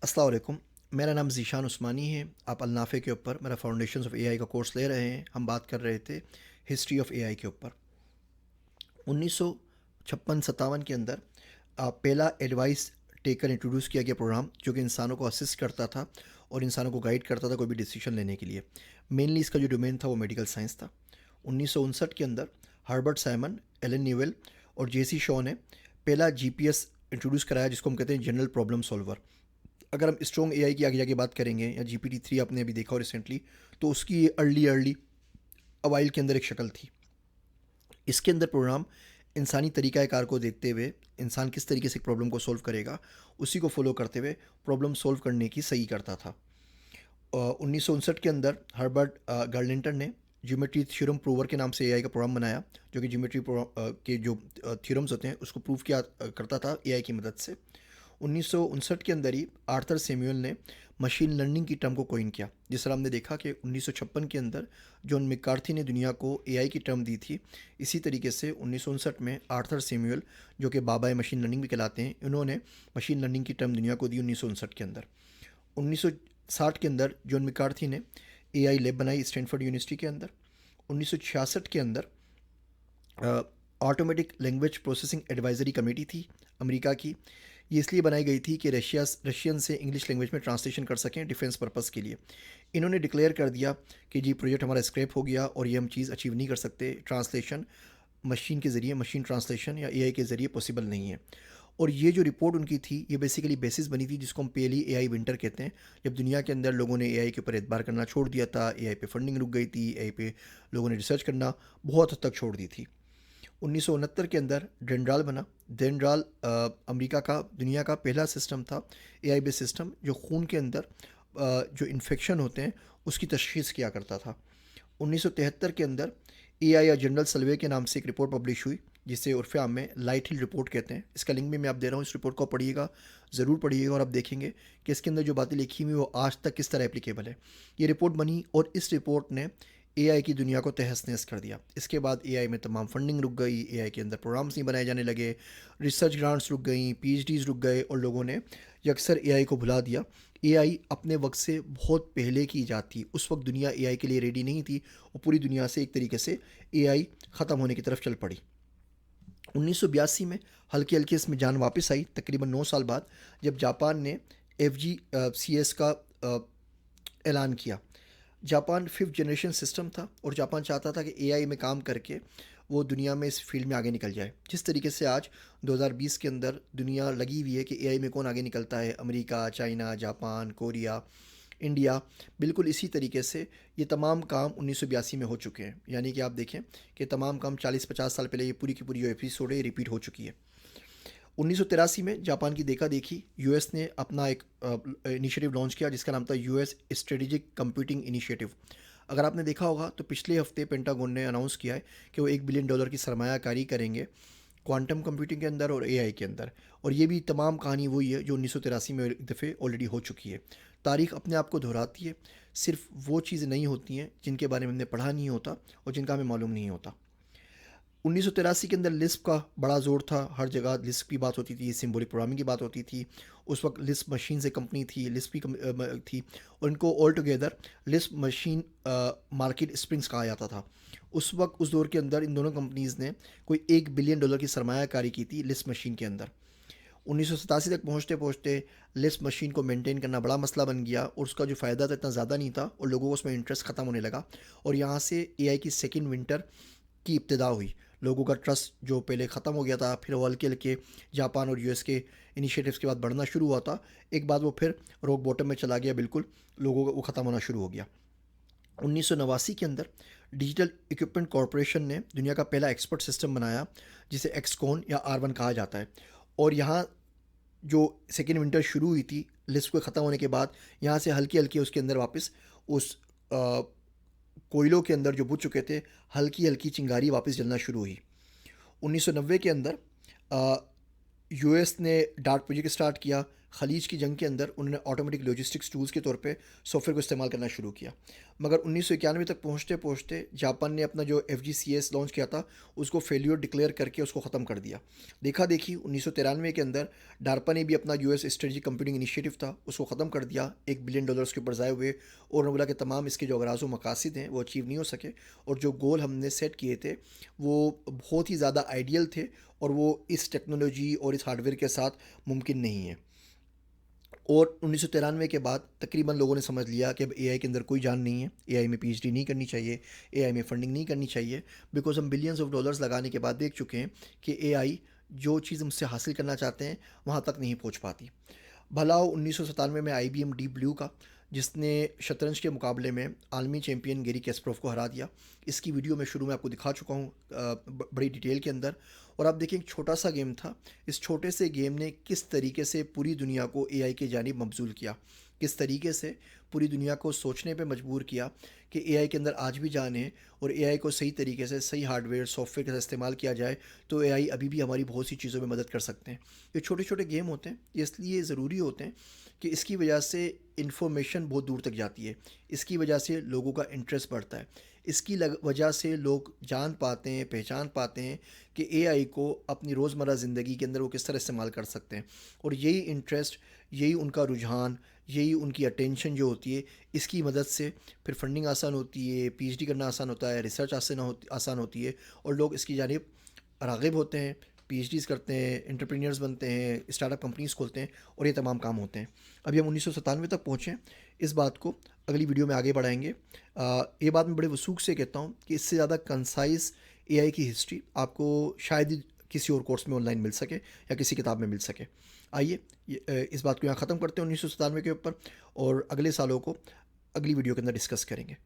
अस्सलाम वालेकुम। मेरा नाम ज़ीशान उस्मानी है। आप अलनाफ़े के ऊपर मेरा फाउंडेशंस ऑफ एआई का कोर्स ले रहे हैं। हम बात कर रहे थे हिस्ट्री ऑफ एआई के ऊपर। 1956-57 के अंदर पहला एडवाइस टेकर इंट्रोड्यूस किया गया प्रोग्राम जो कि इंसानों को असिस्ट करता था और इंसानों को गाइड करता था कोई भी डिसीजन लेने के लिए। मेनली इसका जो डोमेन था वो मेडिकल साइंस था। 1959 के अंदर हर्बर्ट साइमन, एलन न्यूवेल और जेसी शॉ ने पहला जीपीएस इंट्रोड्यूस कराया जिसको हम कहते हैं जनरल प्रॉब्लम सॉल्वर। अगर हम स्ट्रॉन्ग एआई की आगे जाके बात करेंगे या GPT-3 आपने अभी देखा हो रिसेंटली, तो उसकी अर्ली अवाइल के अंदर एक शक्ल थी। इसके अंदर प्रोग्राम इंसानी तरीक़ाकार को देखते हुए इंसान किस तरीके से प्रॉब्लम को सॉल्व करेगा उसी को फॉलो करते हुए प्रॉब्लम सॉल्व करने की सही करता था। 1959 के अंदर हर्बर्ट गार्लेंटर ने ज्योमेट्री थ्योरम प्रूवर के नाम से एआई का प्रोग्राम बनाया जो कि ज्योमेट्री के जो थ्योरम्स होते हैं उसको प्रूव किया करता था एआई की मदद से। 1959 के अंदर ही आर्थर सैमुअल ने मशीन लर्निंग की टर्म को कोइन किया। जिस तरह हमने देखा कि 1956 के अंदर जॉन मैकार्थी ने दुनिया को एआई की टर्म दी थी, इसी तरीके से 1959 में आर्थर सैमुअल जो कि बाबा मशीन लर्निंग भी कहलाते हैं, इन्होंने मशीन लर्निंग की टर्म दुनिया को दी 1959 के अंदर। 1960 के अंदर जॉन मैकार्थी ने एआई लैब बनाई स्टैनफोर्ड यूनिवर्सिटी के अंदर। 1966 के अंदर automatic language processing advisory committee थी अमेरिका की। ये इसलिए बनाई गई थी कि रशियन से इंग्लिश लैंग्वेज में ट्रांसलेशन कर सकें डिफेंस पर्पस के लिए। इन्होंने डिक्लेयर कर दिया कि जी प्रोजेक्ट हमारा स्क्रैप हो गया और ये हम चीज़ अचीव नहीं कर सकते, ट्रांसलेशन मशीन के ज़रिए, मशीन ट्रांसलेशन या एआई के ज़रिए पॉसिबल नहीं है। और ये जो रिपोर्ट उनकी थी ये बेसिकली बेसिस बनी थी जिसको हम पहली एआई विंटर कहते हैं, जब दुनिया के अंदर लोगों ने एआई के ऊपर एतबार करना छोड़ दिया था, एआई पे फंडिंग रुक गई थी, एआई पे लोगों ने रिसर्च करना बहुत हद तक छोड़ दी थी। 1969 के अंदर डेंड्राल बना। डेंड्राल अमेरिका का दुनिया का पहला सिस्टम था, एआई बेस्ड सिस्टम, जो खून के अंदर जो इन्फेक्शन होते हैं उसकी तशख़ीस किया करता था। 1973 के अंदर एआई या जनरल सर्वे के नाम से एक रिपोर्ट पब्लिश हुई जिसे उर्फ़ आम में लाइट हिल रिपोर्ट कहते हैं। इसका लिंक भी मैं आप दे रहा हूँ, इस रिपोर्ट को पढ़िएगा, ज़रूर पढ़िएगा और आप देखेंगे कि इसके अंदर जो बातें लिखी हुई वो आज तक किस तरह एप्लीकेबल है। ये रिपोर्ट बनी और इस रिपोर्ट ने एआई की दुनिया को तहस नहस कर दिया। इसके बाद एआई में तमाम फंडिंग रुक गई, एआई के अंदर प्रोग्राम्स नहीं बनाए जाने लगे, रिसर्च ग्रांट्स रुक गई, पीएचडीज रुक गए और लोगों ने यकसर एआई को भुला दिया। एआई अपने वक्त से बहुत पहले की इजाद थी। उस वक्त दुनिया एआई के लिए रेडी नहीं थी और पूरी दुनिया से एक तरीके से एआई ख़त्म होने की तरफ चल पड़ी। 1982 में हल्के हल्के इसमें जान वापस आई तकरीबन 9 साल बाद, जब जापान ने FGCS का ऐलान किया। जापान 5th जनरेशन सिस्टम था और जापान चाहता था कि एआई में काम करके वो दुनिया में इस फील्ड में आगे निकल जाए। जिस तरीके से आज 2020 के अंदर दुनिया लगी हुई है कि एआई में कौन आगे निकलता है, America, China, Japan, Korea, India, बिल्कुल इसी तरीके से ये तमाम काम 1982 में हो चुके हैं। यानी कि आप देखें कि तमाम काम 40-50 साल पहले ये पूरी की पूरी जो एपिसोड है रिपीट हो चुकी है। 1983 में जापान की देखा देखी यूएस ने अपना एक इनिशिएटिव लॉन्च किया जिसका नाम था यूएस स्ट्रेटेजिक कंप्यूटिंग इनिशिएटिव। अगर आपने देखा होगा तो पिछले हफ्ते पेंटागन ने अनाउंस किया है कि वो $1 बिलियन की सरमायाकारी करेंगे क्वांटम कंप्यूटिंग के अंदर और एआई के अंदर। और ये भी तमाम कहानी वही है जो 1983 में एक दफ़े ऑलरेडी हो चुकी है। तारीख अपने आप को दोहराती है, सिर्फ वो चीज़ें नहीं होती हैं जिनके बारे में हमने पढ़ा नहीं होता और जिनका हमें मालूम नहीं होता। 1983 के अंदर लिस्प का बड़ा ज़ोर था, हर जगह लिस्प की बात होती थी, सिम्बॉलिक प्रोग्रामिंग की बात होती थी। उस वक्त लिस्प मशीन से कंपनी थी, लिस्प भी थी और इनको all together Lisp machine market springs कहा जाता था। उस वक्त उस दौर के अंदर इन दोनों कंपनीज़ ने कोई $1 बिलियन की सरमायाकारी की थी लिस्प मशीन के अंदर। 1987 तक पहुँचते पहुँचते लिस्प मशीन को मेंटेन करना बड़ा मसला बन गया और उसका जो फ़ायदा था इतना ज़्यादा नहीं था और लोगों को उसमें इंटरेस्ट ख़त्म होने लगा और यहाँ से एआई की सेकेंड विंटर की इब्तिदा हुई। लोगों का ट्रस्ट जो पहले ख़त्म हो गया था, फिर वो हल्के हल्के जापान और यूएस के इनिशिएटिव्स के बाद बढ़ना शुरू हुआ था, एक बाद वो फिर रॉक बॉटम में चला गया, बिल्कुल लोगों का वो ख़त्म होना शुरू हो गया। 1989 के अंदर डिजिटल इक्विपमेंट कॉरपोरेशन ने दुनिया का पहला एक्सपर्ट सिस्टम बनाया जिसे एक्सकॉन या R1 कहा जाता है। और यहाँ जो सेकेंड विंटर शुरू हुई थी लिस्ट को ख़त्म होने के बाद, यहाँ से हल्की हल्की उसके अंदर वापस उस कोयलों के अंदर जो बुझ चुके थे हल्की हल्की चिंगारी वापस जलना शुरू हुई। 1990 के अंदर यूएस ने डार्ट प्रोजेक्ट स्टार्ट किया, खलीज की जंग के अंदर उन्होंने ऑटोमेटिक लॉजिस्टिक्स टूल्स के तौर पे सॉफ्टवेयर को इस्तेमाल करना शुरू किया। मगर 1991 तक पहुँचते पहुँचते जापान ने अपना जो FGCS लॉन्च किया था उसको फेल्योर डिक्लेयर करके उसको ख़त्म कर दिया। देखा देखी 1993 के अंदर डार्पा ने भी अपना US स्ट्रेटेजिक कंप्यूटिंग इनिशिएटिव था उसको ख़त्म कर दिया, $1 बिलियन के ऊपर ज़ाये हुए, और उन्होंने बोला कि तमाम इसके जो अगराज़ व मकासद हैं वो अचीव नहीं हो सके, और जो गोल हमने सेट किए थे वो बहुत ही ज़्यादा आइडियल थे और वो इस टेक्नोलॉजी और इस हार्डवेयर के साथ मुमकिन नहीं है। और 1993 के बाद तकरीबन लोगों ने समझ लिया कि अब एआई के अंदर कोई जान नहीं है, एआई में पीएचडी नहीं करनी चाहिए, एआई में फंडिंग नहीं करनी चाहिए, बिकॉज हम बिलियंस ऑफ डॉलर्स लगाने के बाद देख चुके हैं कि एआई जो चीज़ हमसे हासिल करना चाहते हैं वहाँ तक नहीं पहुँच पाती। भला हो 1997 में IBM डीप ब्लू का, जिसने शतरंज के मुकाबले में आलमी चैंपियन गेरी कैस्परोव को हरा दिया। इसकी वीडियो मैं शुरू में आपको दिखा चुका हूँ बड़ी डिटेल के अंदर। और आप देखिए एक छोटा सा गेम था, इस छोटे से गेम ने किस तरीके से पूरी दुनिया को एआई के जानिब मबजूल किया, किस तरीके से पूरी दुनिया को सोचने पे मजबूर किया कि एआई के अंदर आज भी जान है, और एआई को सही तरीके से सही हार्डवेयर सॉफ्टवेयर के साथ इस्तेमाल किया जाए तो एआई अभी भी हमारी बहुत सी चीज़ों में मदद कर सकते हैं। ये छोटे छोटे गेम होते हैं, ये इसलिए ज़रूरी होते हैं कि इसकी वजह से इन्फॉर्मेशन बहुत दूर तक जाती है, इसकी वजह से लोगों का इंटरेस्ट बढ़ता है, इसकी वजह से लोग जान पाते हैं, पहचान पाते हैं कि एआई को अपनी रोज़मर्रा ज़िंदगी के अंदर वो किस तरह इस्तेमाल कर सकते हैं। और यही इंटरेस्ट, यही उनका रुझान, यही उनकी अटेंशन जो होती है, इसकी मदद से फिर फंडिंग आसान होती है, पीएचडी करना आसान होता है, रिसर्च आसान होती है, और लोग इसकी जानिब राग़िब होते हैं, पीएचडीज़ करते हैं, एंटरप्रेन्योर्स बनते हैं, स्टार्टअप कंपनीज़ खोलते हैं, और ये तमाम काम होते हैं। अभी हम 1997 तक पहुँचे, इस बात को अगली वीडियो में आगे बढ़ाएंगे। ये बात मैं बड़े वसूख से कहता हूँ कि इससे ज़्यादा कंसाइज एआई की हिस्ट्री आपको शायद ही किसी और कोर्स में ऑनलाइन मिल सके या किसी किताब में मिल सके। आइए इस बात को यहाँ ख़त्म करते हैं 1997 के ऊपर, और अगले सालों को अगली वीडियो के अंदर डिस्कस करेंगे।